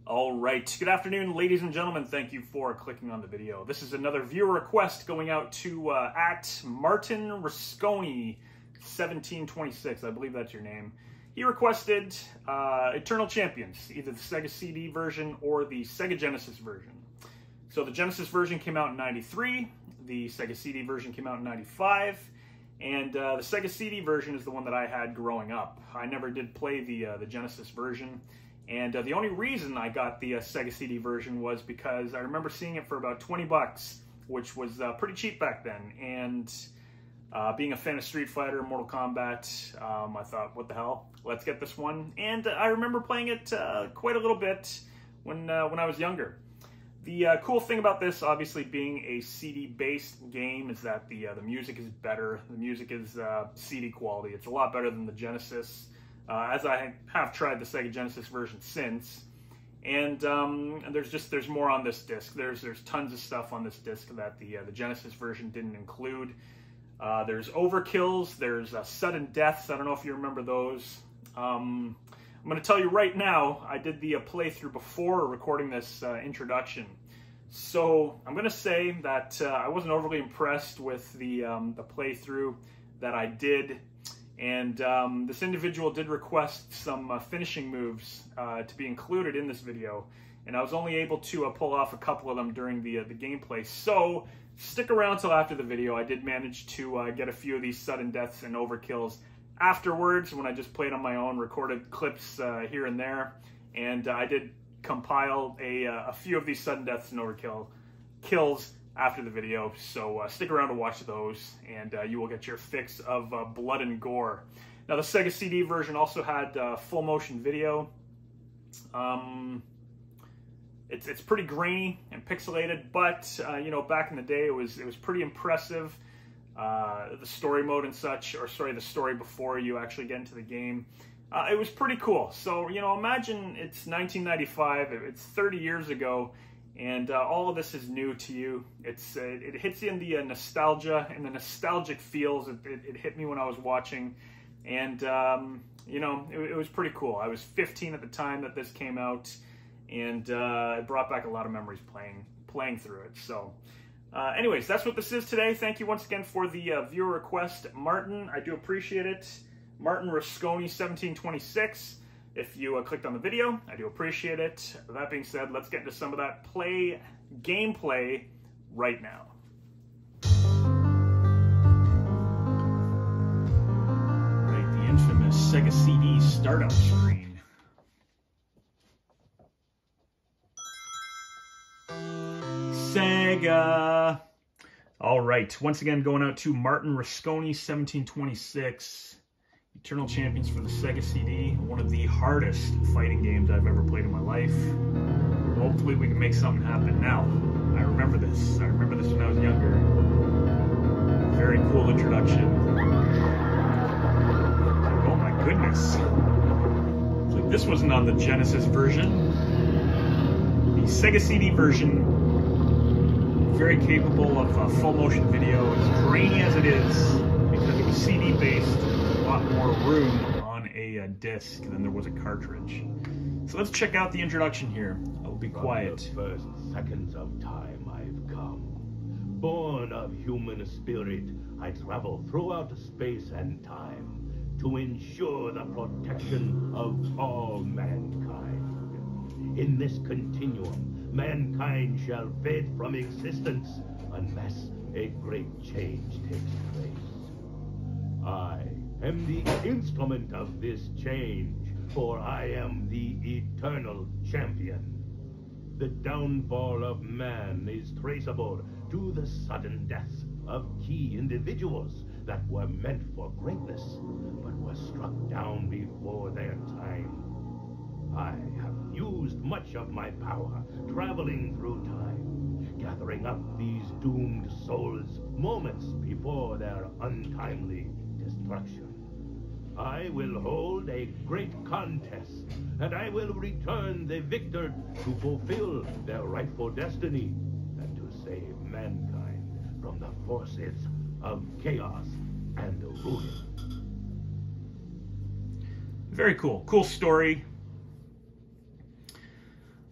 All right, good afternoon, ladies and gentlemen. Thank you for clicking on the video. This is another viewer request going out to at Martin Rasconi 1726. I believe that's your name. He requested Eternal Champions, either the Sega CD version or the Sega Genesis version. So the Genesis version came out in '93, the Sega CD version came out in '95, and the Sega CD version is the one that I had growing up. I never did play the Genesis version. And the only reason I got the Sega CD version was because I remember seeing it for about 20 bucks, which was pretty cheap back then. And being a fan of Street Fighter and Mortal Kombat, I thought, what the hell, let's get this one. And I remember playing it quite a little bit when I was younger. The cool thing about this, obviously being a CD-based game, is that the music is better. The music is CD quality. It's a lot better than the Genesis. As I have tried the Sega Genesis version since, and there's more on this disc. There's tons of stuff on this disc that the Genesis version didn't include. There's Overkills, there's sudden deaths. I don't know if you remember those. I'm going to tell you right now, I did the playthrough before recording this introduction. So I'm going to say that I wasn't overly impressed with the playthrough that I did. And this individual did request some finishing moves to be included in this video, and I was only able to pull off a couple of them during the gameplay. So stick around till after the video. I did manage to get a few of these sudden deaths and overkills afterwards when I just played on my own, recorded clips here and there, and I did compile a few of these sudden deaths and kills after the video, so stick around to watch those, and you will get your fix of blood and gore. Now, the Sega CD version also had full motion video. It's pretty grainy and pixelated, but you know, back in the day, it was pretty impressive. The story mode and such, or sorry, the story before you actually get into the game. It was pretty cool. So, you know, imagine it's 1995, it's 30 years ago, and all of this is new to you. It hits you in the nostalgia and the nostalgic feels. It hit me when I was watching, and you know, it was pretty cool. I was 15 at the time that this came out, and it brought back a lot of memories playing through it. So anyways, that's what this is today. Thank you once again for the viewer request, Martin. I do appreciate it. Martin Rasconi 1726. If you clicked on the video, I do appreciate it. That being said, let's get into some of that gameplay right now. Right, the infamous Sega CD startup screen. Sega! All right, once again going out to Martin Rasconi 1726. Eternal Champions for the Sega CD, one of the hardest fighting games I've ever played in my life. Hopefully we can make something happen now. I remember this. I remember this when I was younger. Very cool introduction. Oh my goodness. It's like this wasn't on the Genesis version. The Sega CD version, very capable of full motion video, as grainy as it is, because it was CD based. A lot more room on a disc than there was a cartridge. So let's check out the introduction here. I'll be quiet. From the first seconds of time I've come. Born of human spirit, I travel throughout space and time to ensure the protection of all mankind. In this continuum, mankind shall fade from existence unless a great change takes place. I am the instrument of this change, for I am the eternal champion. The downfall of man is traceable to the sudden deaths of key individuals that were meant for greatness, but were struck down before their time. I have used much of my power traveling through time, gathering up these doomed souls moments before their untimely destruction. I will hold a great contest, and I will return the victor to fulfill their rightful destiny and to save mankind from the forces of chaos and ruin. Very cool. Cool story.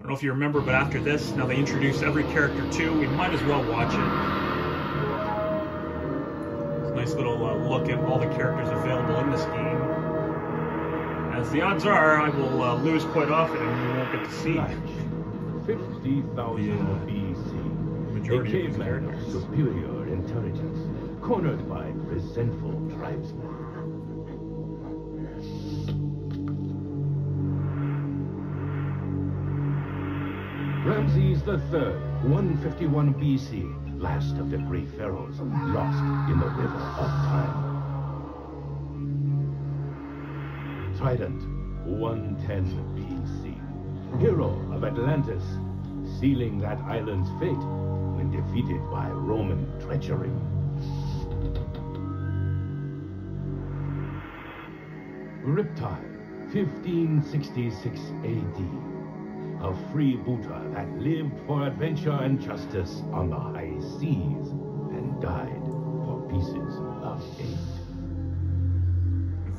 don't know if you remember, but after this, now they introduce every character too. We might as well watch it. It's a nice little look at all the characters available in this game. As the odds are, I will lose quite often and we won't get to see 50,000 BC. majority A of these caveman of characters. superior intelligence, cornered by resentful tribesmen. Ramses III, 151 BC, last of the great pharaohs, lost in the river of time. Trident, 110 BC, hero of Atlantis, sealing that island's fate when defeated by Roman treachery. Riptide, 1566 AD. A freebooter that lived for adventure and justice on the high seas and died for pieces of eight.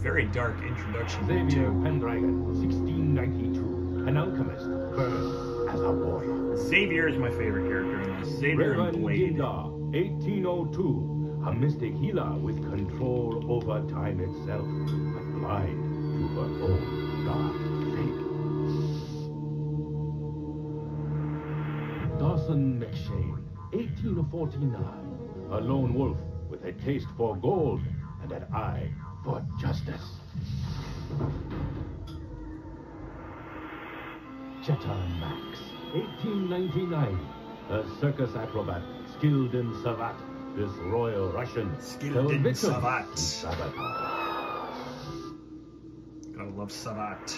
Very dark introduction. Xavier Pendragon, 1692, an alchemist, burned as a boy. Xavier is my favorite character in this. Xavier and Reverend Blade. Ginda, 1802, a mystic healer with control over time itself, but blind to her own dark fate. Dawson McShane, 1849, a lone wolf with a taste for gold and an eye for justice. Cheta Max, 1899, a circus acrobat skilled in savate, this royal Russian Skilled in victim savate. in sabotage. Gotta love Savat.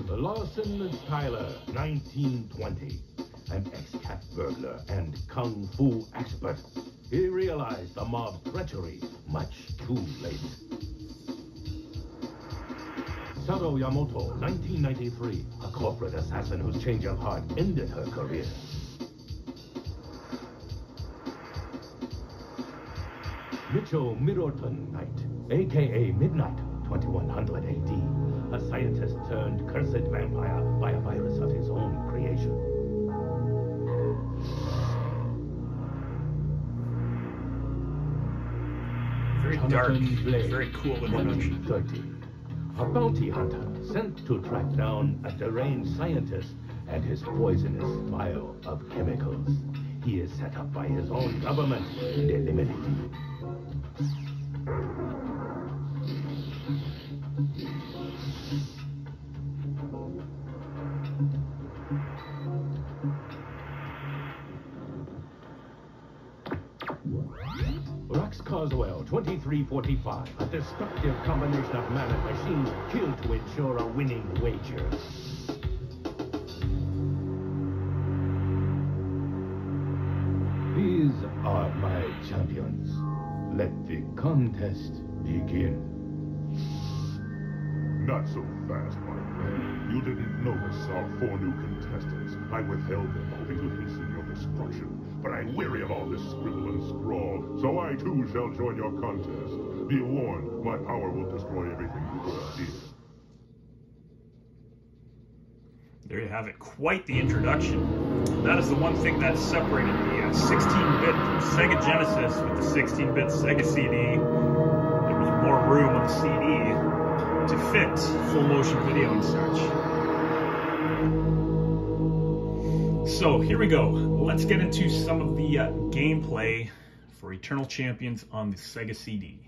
Lawson Tyler, 1920. An ex-cat burglar and kung fu expert. He realized the mob treachery much too late. Saro Yamoto, 1993. A corporate assassin whose change of heart ended her career. Mitchell Middleton Knight, a.k.a. Midnight, 2100 AD. A scientist turned cursed vampire by a virus of his own creation. Very dark. Blade, Very cool introduction. 130. A bounty hunter sent to track down a deranged scientist and his poisonous vial of chemicals. He is set up by his own government and eliminated. Rox Coswell, 2345. A destructive combination of man and machine killed to ensure a winning wager. These are my champions. Let the contest begin. Not so fast, my friend. You didn't notice our 4 new contestants. I withheld them, hoping to hasten your destruction. But I'm weary of all this scribble and scrawl, so I too shall join your contest. Be warned, my power will destroy everything you put up here. There you have it. Quite the introduction. That is the one thing that separated the 16-bit Sega Genesis with the 16-bit Sega CD. There was more room on the CD to fit full motion video and such. So here we go. Let's get into some of the gameplay for Eternal Champions on the Sega CD.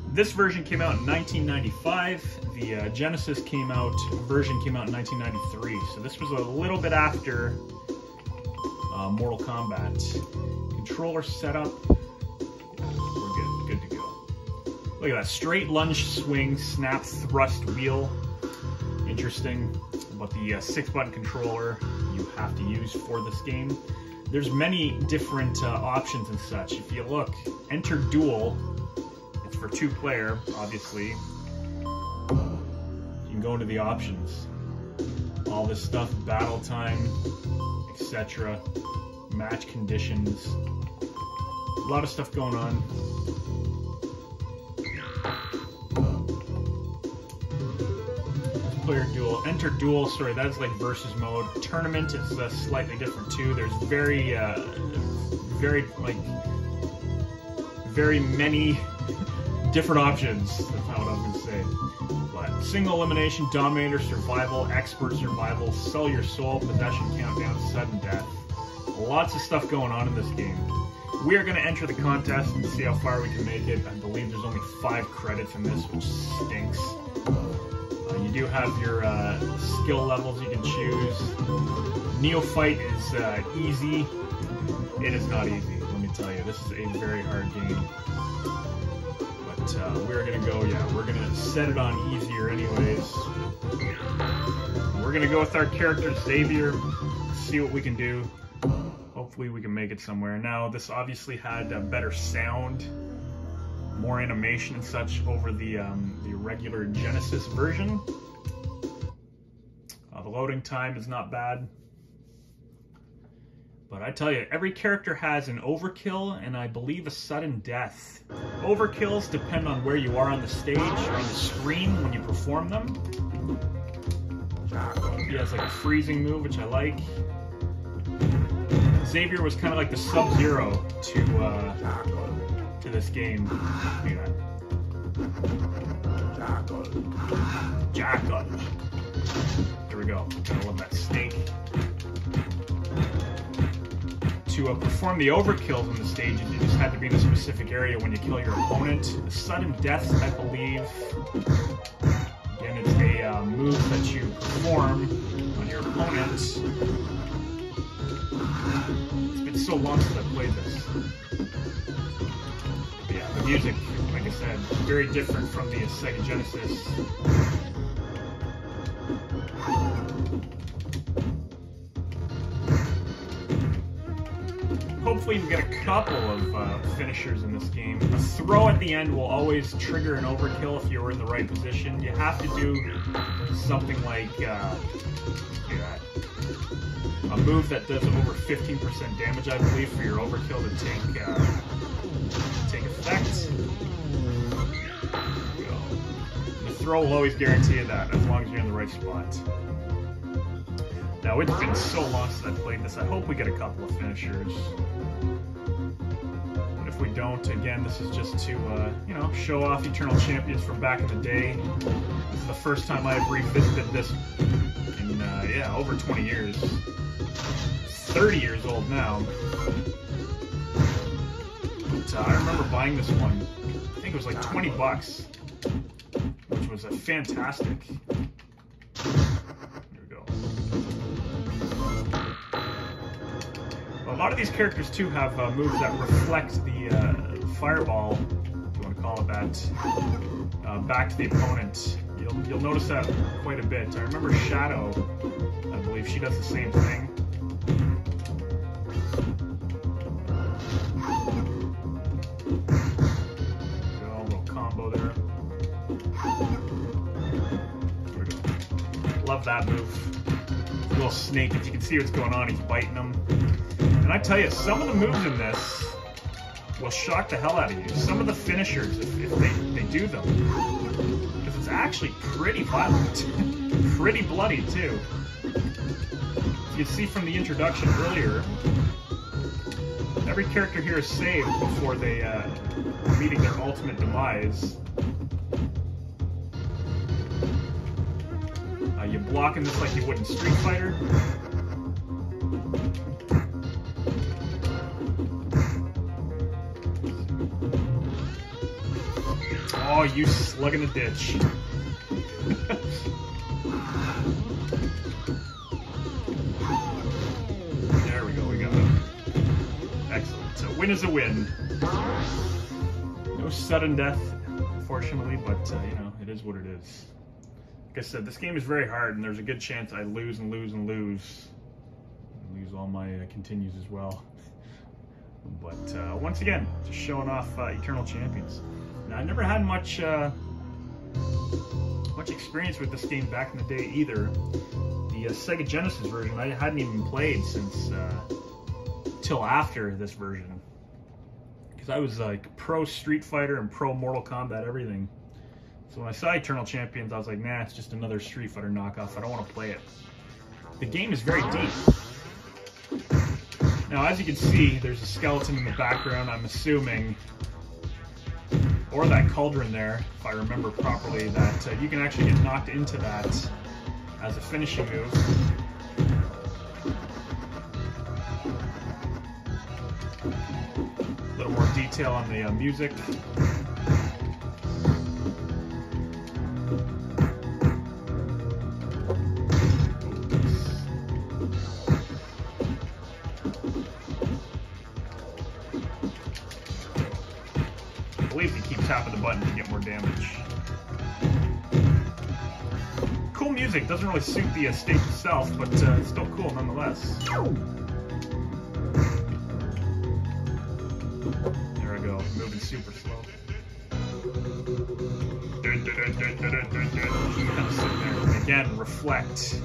This version came out in 1995. The Genesis version came out in 1993. So this was a little bit after Mortal Kombat. Controller setup. We're good to go. Look at that, straight lunge swing, snap thrust wheel. Interesting. But the 6-button controller you have to use for this game. There's many different options and such. If you look, enter duel. It's for 2-player, obviously. You can go into the options. All this stuff, battle time, etc. Match conditions. A lot of stuff going on. multiplayer duel. Enter duel, sorry, that's like versus mode. Tournament is slightly different too. There's very many different options. That's not what I was going to say. But single elimination, dominator, survival, expert survival, sell your soul, possession countdown, sudden death. Lots of stuff going on in this game. We are going to enter the contest and see how far we can make it. I believe there's only 5 credits in this, which stinks. You do have your skill levels you can choose. Neophyte is easy. It is not easy, let me tell you. This is a very hard game. But we're going to go, yeah, we're going to set it on easier anyways. We're going to go with our character, Xavier, see what we can do. Hopefully we can make it somewhere. Now, this obviously had better sound, more animation and such over the regular Genesis version. The loading time is not bad. But I tell you, every character has an overkill and I believe a sudden death. Overkills depend on where you are on the stage or on the screen when you perform them. He has like a freezing move, which I like. Xavier was kind of like the Sub-Zero to this game. Jackal. Here we go. I love that snake. To perform the overkills on the stage, you just had to be in a specific area when you kill your opponent. The sudden deaths, I believe, again, it's a move that you perform on your opponent. It's been so long since I played this. But yeah, the music, like I said, very different from the Sega Genesis. Hopefully we get a couple of finishers in this game. A throw at the end will always trigger an overkill if you're in the right position. You have to do something like a move that does over 15% damage, I believe, for your overkill to take effect. There we go. The throw will always guarantee you that, as long as you're in the right spot. Now, it's been so long since I played this, I hope we get a couple of finishers. But if we don't, again, this is just to, you know, show off Eternal Champions from back in the day. This is the first time I've revisited this in, yeah, over 20 years. 30 years old now. But I remember buying this one, I think it was like 20 bucks, which was a fantastic. A lot of these characters too have moves that reflect the fireball, if you want to call it that, back to the opponent. You'll notice that quite a bit. I remember Shadow, I believe she does the same thing. Go, a little combo there. There we go. Love that move. Little snake, if you can see what's going on, he's biting them. And I tell you, some of the moves in this will shock the hell out of you. Some of the finishers, if they do them. Because it's actually pretty violent. Pretty bloody, too. You can see from the introduction earlier, every character here is saved before they meeting their ultimate demise. You're blocking this like you would in Street Fighter. Oh, you slug in the ditch. There we go, we got him. Excellent. So win is a win. No sudden death, unfortunately, but you know, it is what it is. Like I said, this game is very hard, and there's a good chance I lose and lose and lose. I lose all my continues as well. But once again, just showing off Eternal Champions. Now, I never had much experience with this game back in the day either. The Sega Genesis version I hadn't even played since till after this version, because I was like pro Street Fighter and pro Mortal Kombat everything So when I saw Eternal Champions, I was like, nah, it's just another Street Fighter knockoff. I don't want to play it. The game is very deep. Now, as you can see, there's a skeleton in the background, I'm assuming, or that cauldron there, if I remember properly, that you can actually get knocked into that as a finishing move. A little more detail on the music. I believe you keep tapping the button to get more damage. Cool music, doesn't really suit the stage itself, but it's still cool nonetheless. There I go, moving super slow. Kind of sit there. And again, reflect.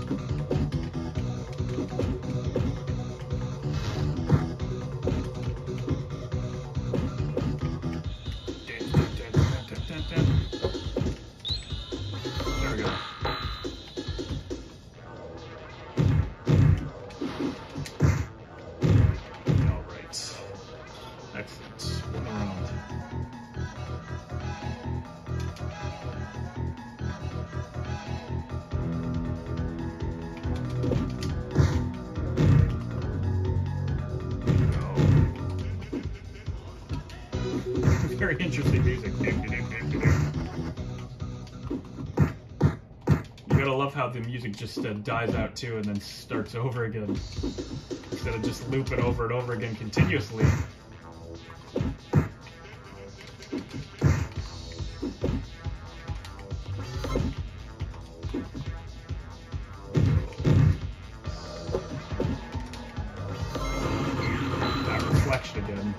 There we go. All right. Excellent. One round. Very interesting music. You gotta love how the music just dies out too and then starts over again. Instead of just looping over and over again continuously. That reflection again.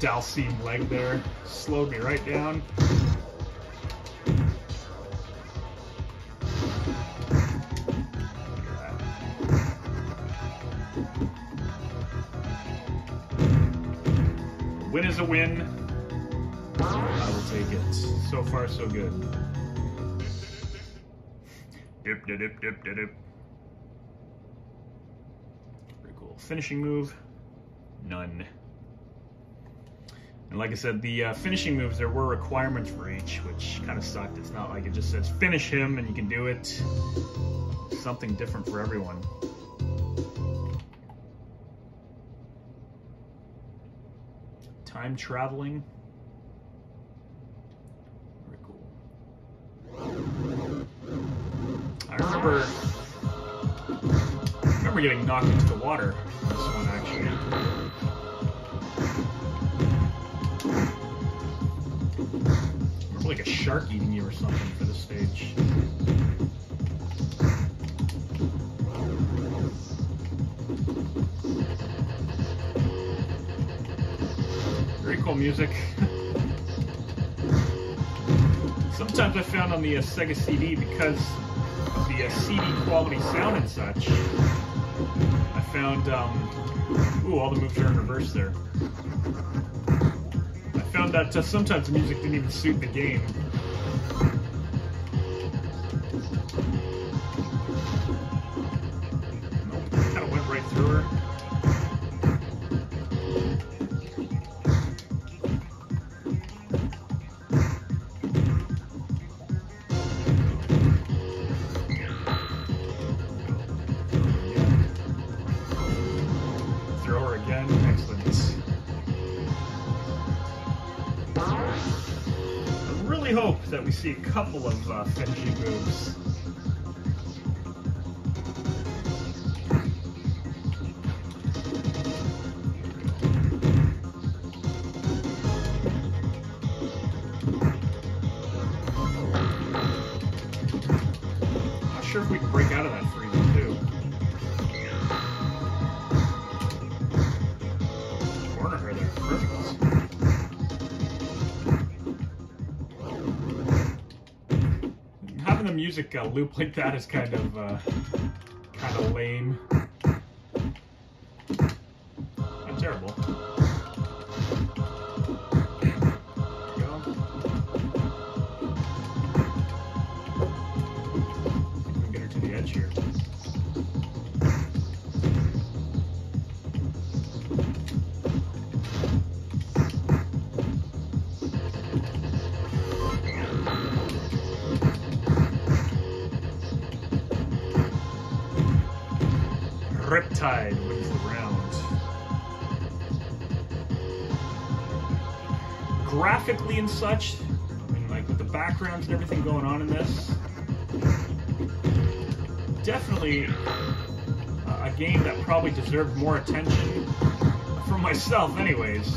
Dalcine leg there. Slowed me right down. A win is a win. I will take it. So far, so good. Dip, dip, dip, dip, dip. Very cool. Finishing move. None. And like I said, the finishing moves, there were requirements for each, which kind of sucked. It's not like it just says finish him and you can do it. Something different for everyone. Time traveling. Very cool. I remember getting knocked into the water on this one, actually. Like a shark eating you or something for this stage. Very cool music. Sometimes I found on the Sega CD, because of the CD quality sound and such, I found, ooh, all the moves are in reverse there. Found that sometimes the music didn't even suit the game. Nope, kind of went right through her. Throw her again. Excellent. I hope that we see a couple of finishing moves. Not sure if we can break out of that freeze too. Corner her there. Perfect. having the music loop like that is kind of lame. Not terrible. Here. Riptide wins the round. Graphically and such, I mean, like with the backgrounds and everything going on in this, definitely a game that probably deserved more attention from myself anyways.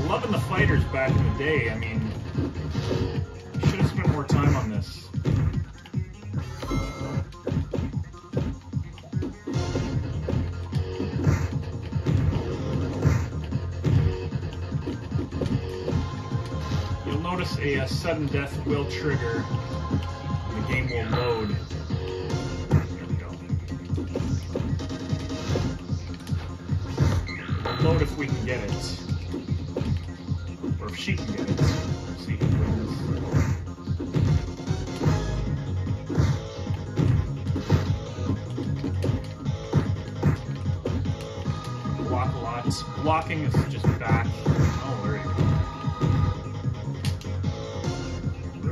Loving the fighters back in the day, I mean, should have spent more time on this. You'll notice a sudden death will trigger, and the game will load. Load if we can get it, or if she can get it. Let's see who wins. Block a lot. Blocking is just back. Oh, there you go.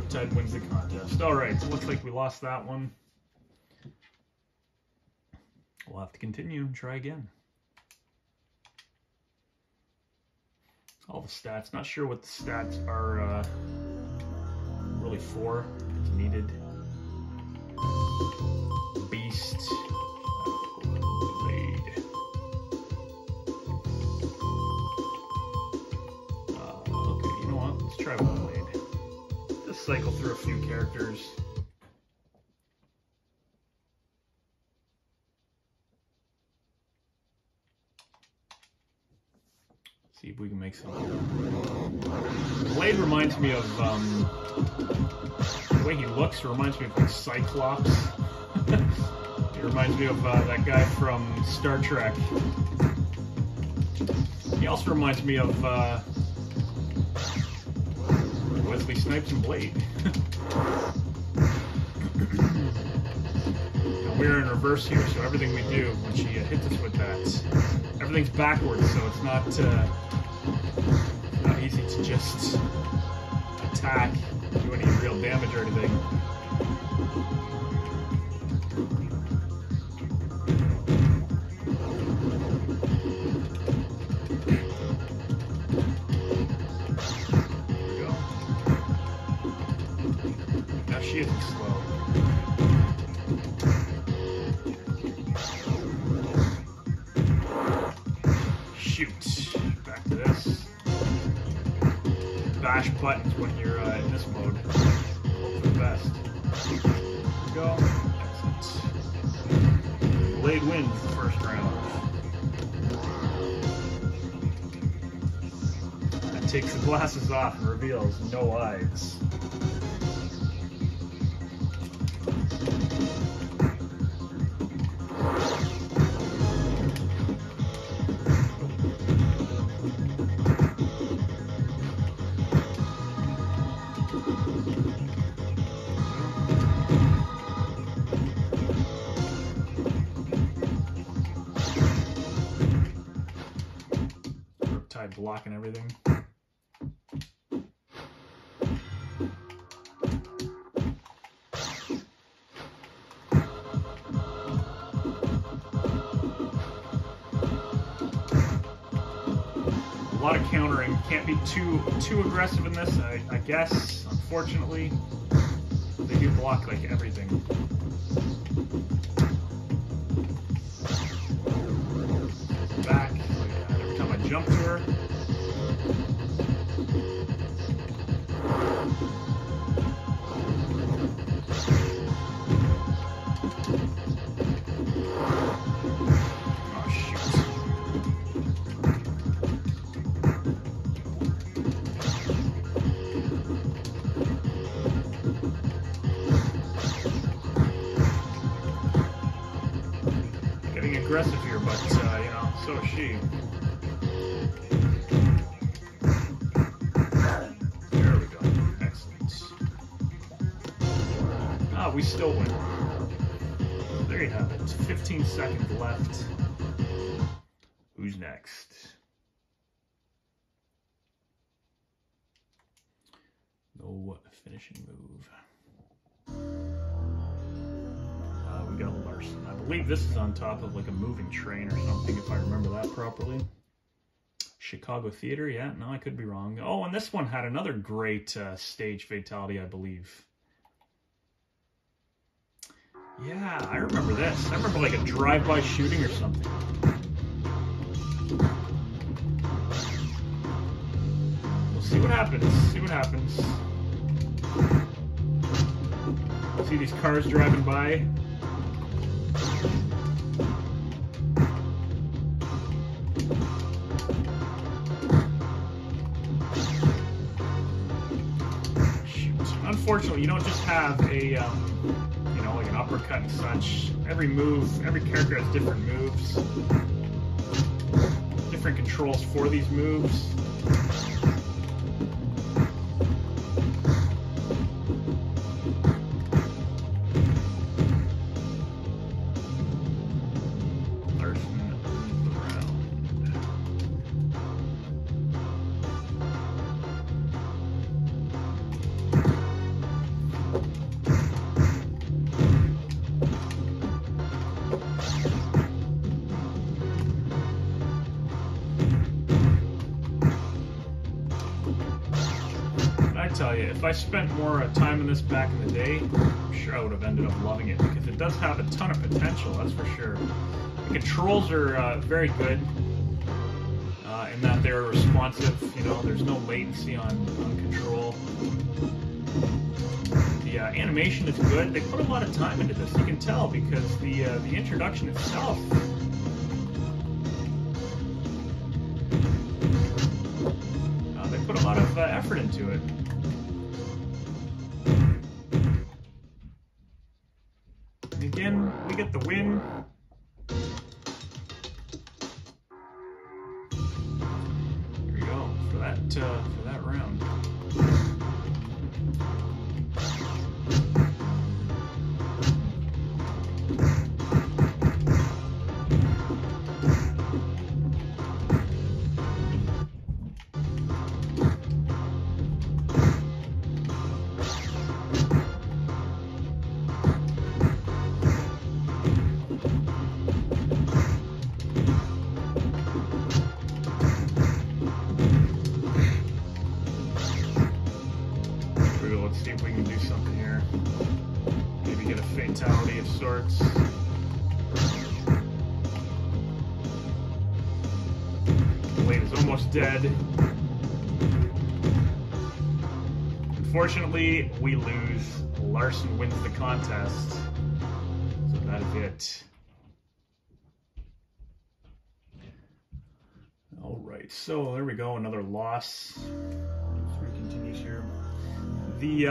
Riptide wins the contest. All right, so looks like we lost that one. We'll have to continue and try again. All the stats. Not sure what the stats are really for. It's needed. Beast. Blade. Okay, you know what? Let's try one blade. Just cycle through a few characters. See if we can make some. Blade reminds me of the way he looks. Reminds me of like Cyclops. It reminds me of that guy from Star Trek. He also reminds me of Wesley Snipes and Blade. We're in reverse here, so everything we do when she hits us with that, everything's backwards, so it's not easy to just attack, do any real damage or anything. There we go. Now she isn't slow. Shoot. Back to this. Bash buttons when you're in this mode. Hope for the best. There we go. Excellent. Blade wins the first round. That takes the glasses off and reveals no eyes. Blocking everything. A lot of countering. Can't be too aggressive in this, I guess. Unfortunately, they do block like everything. Back. Every time I jump to her. aggressive here, but, you know, so is she. There we go. Excellent. Ah, we still win. There you have it. 15 seconds left. Who's next? No finishing move. We got Larson. I believe this is on top of like a moving train or something, if I remember that properly. Chicago Theater, yeah, no, I could be wrong. Oh, and this one had another great stage fatality, I believe. Yeah, I remember this. I remember like a drive-by shooting or something. We'll see what happens. See what happens. See these cars driving by. Shoot. Unfortunately, you don't just have a, you know, like an uppercut and such. Every move, every character has different moves, different controls for these moves. Tell you, if I spent more time in this back in the day, I'm sure I would have ended up loving it, because it does have a ton of potential, that's for sure. The controls are very good in that they're responsive, you know, there's no latency on control. The animation is good. They put a lot of time into this, you can tell, because the introduction itself, they put a lot of effort into it. Again, we get the win. Here we go for that round. Let's see if we can do something here. Maybe get a fatality of sorts. Blade is almost dead. Unfortunately, we lose. Larson wins the contest. So that is it. Alright, so there we go, another loss. 3 continues here. The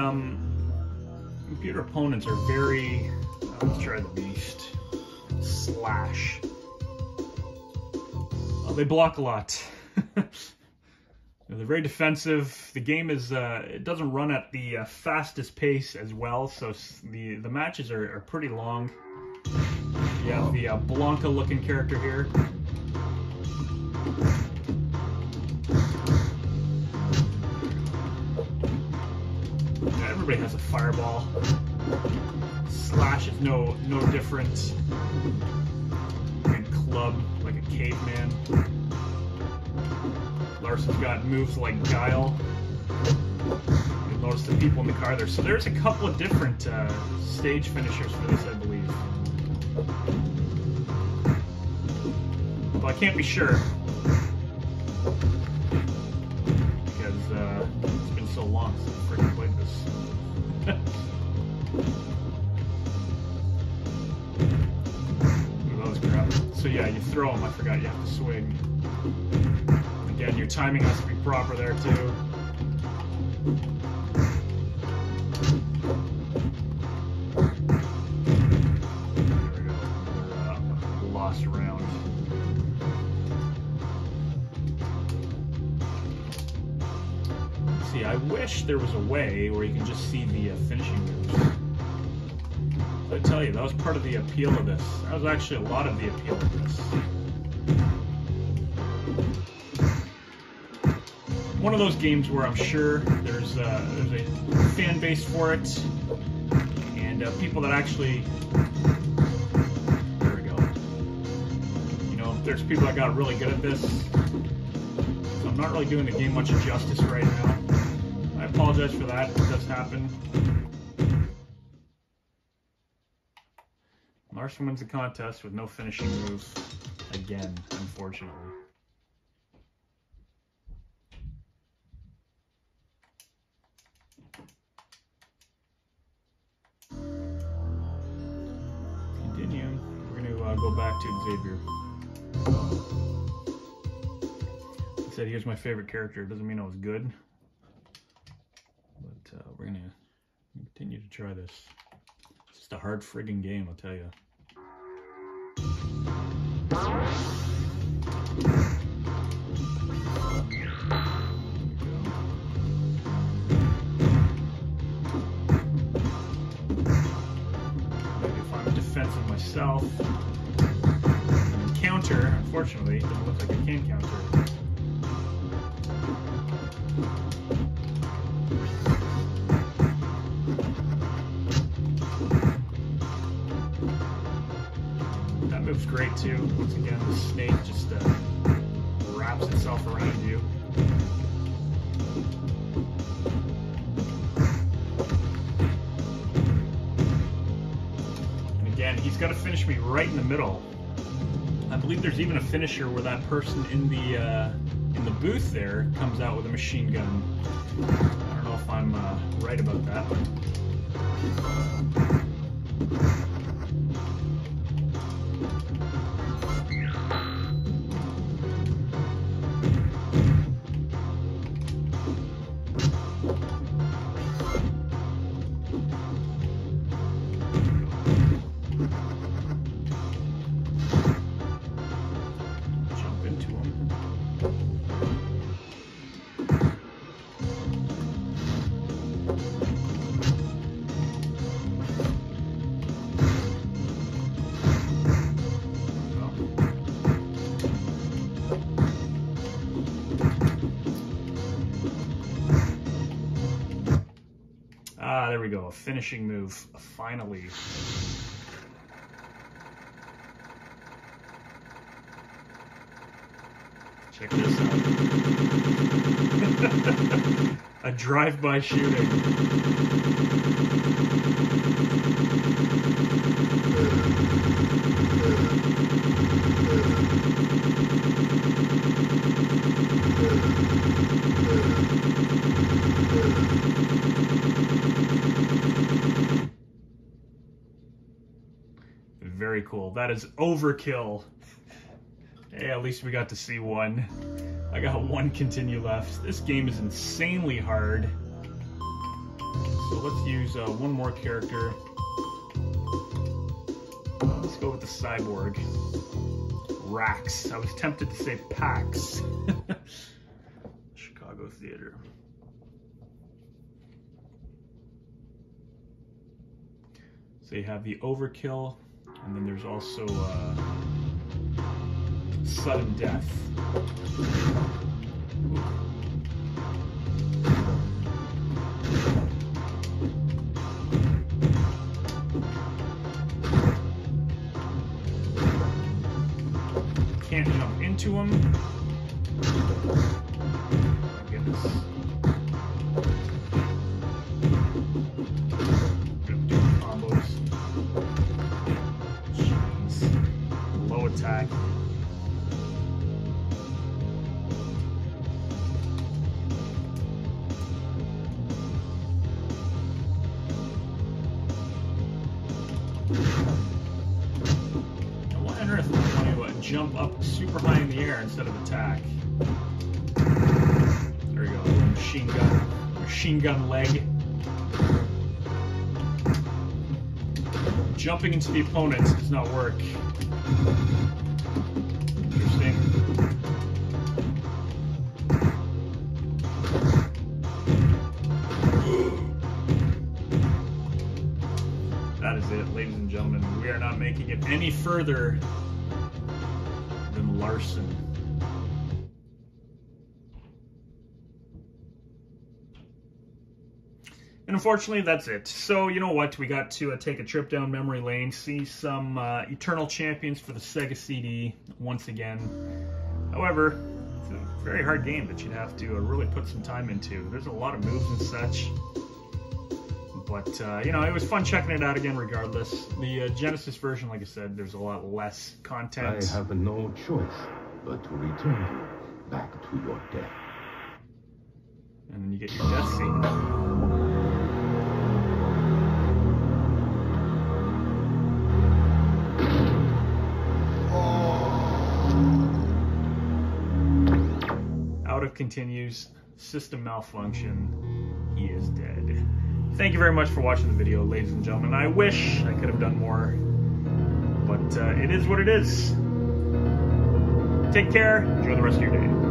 computer opponents are very, let's try the beast, slash. Well, they block a lot. They're very defensive. The game is, it doesn't run at the fastest pace as well, so the matches are pretty long. You have the Blanca looking character here. Everybody has a fireball. Slash is no different. Big club, like a caveman. Larson's got moves like Guile. You'll notice the people in the car there. So there's a couple of different stage finishers for this, I believe. Well, I can't be sure. Because it's been so long since I've freaking played this. Ooh, that was crap. So yeah, you throw them. I forgot you have to swing. Again, your timing has to be proper there too. There we go. Another lost round. wish there was a way where you can just see the finishing moves. I tell you, that was part of the appeal of this. That was actually a lot of the appeal of this. One of those games where I'm sure there's a fan base for it, and people that actually, there we go. You know, there's people that got really good at this. So I'm not really doing the game much justice right now. I apologize for that. It does happen. Larson wins the contest with no finishing moves again, unfortunately. Continue. We're going to go back to Xavier. He said, here's my favorite character. Doesn't mean I was good. But we're going to continue to try this. It's just a hard friggin' game, I'll tell you. Defensive myself. And counter, unfortunately, it doesn't look like I can counter. That move's great too. Once again, the snake just wraps itself around you. He's got to finish me right in the middle. I believe there's even a finisher where that person in the booth there comes out with a machine gun. I don't know if I'm right about that. Ah, there we go. A finishing move, finally. Check this out. A drive-by shooting. Very cool. That is Overkill. Hey, at least we got to see one. I got one continue left. This game is insanely hard. So let's use one more character. Let's go with the cyborg. Rax. I was tempted to say Pax. Chicago Theater. So you have the Overkill, and then there's also sudden death. Can't jump into him. Oh my goodness. Combos. Jeez. Low attack. Why on earth would I want to jump up super high in the air instead of attack? There we go, machine gun leg. Jumping into the opponents does not work. Interesting. ladies and gentlemen, we are not making it any further than Larson. And unfortunately, that's it. So, you know what? We got to take a trip down memory lane, see some Eternal Champions for the Sega CD once again. However, it's a very hard game that you'd have to really put some time into. There's a lot of moves and such. But, you know, it was fun checking it out again regardless. The Genesis version, like I said, there's a lot less content. I have no choice but to return you back to your death. And then you get your death scene. Continues, system malfunction, he is dead. Thank you very much for watching the video, ladies and gentlemen. I wish I could have done more, but it is what it is. Take care, enjoy the rest of your day.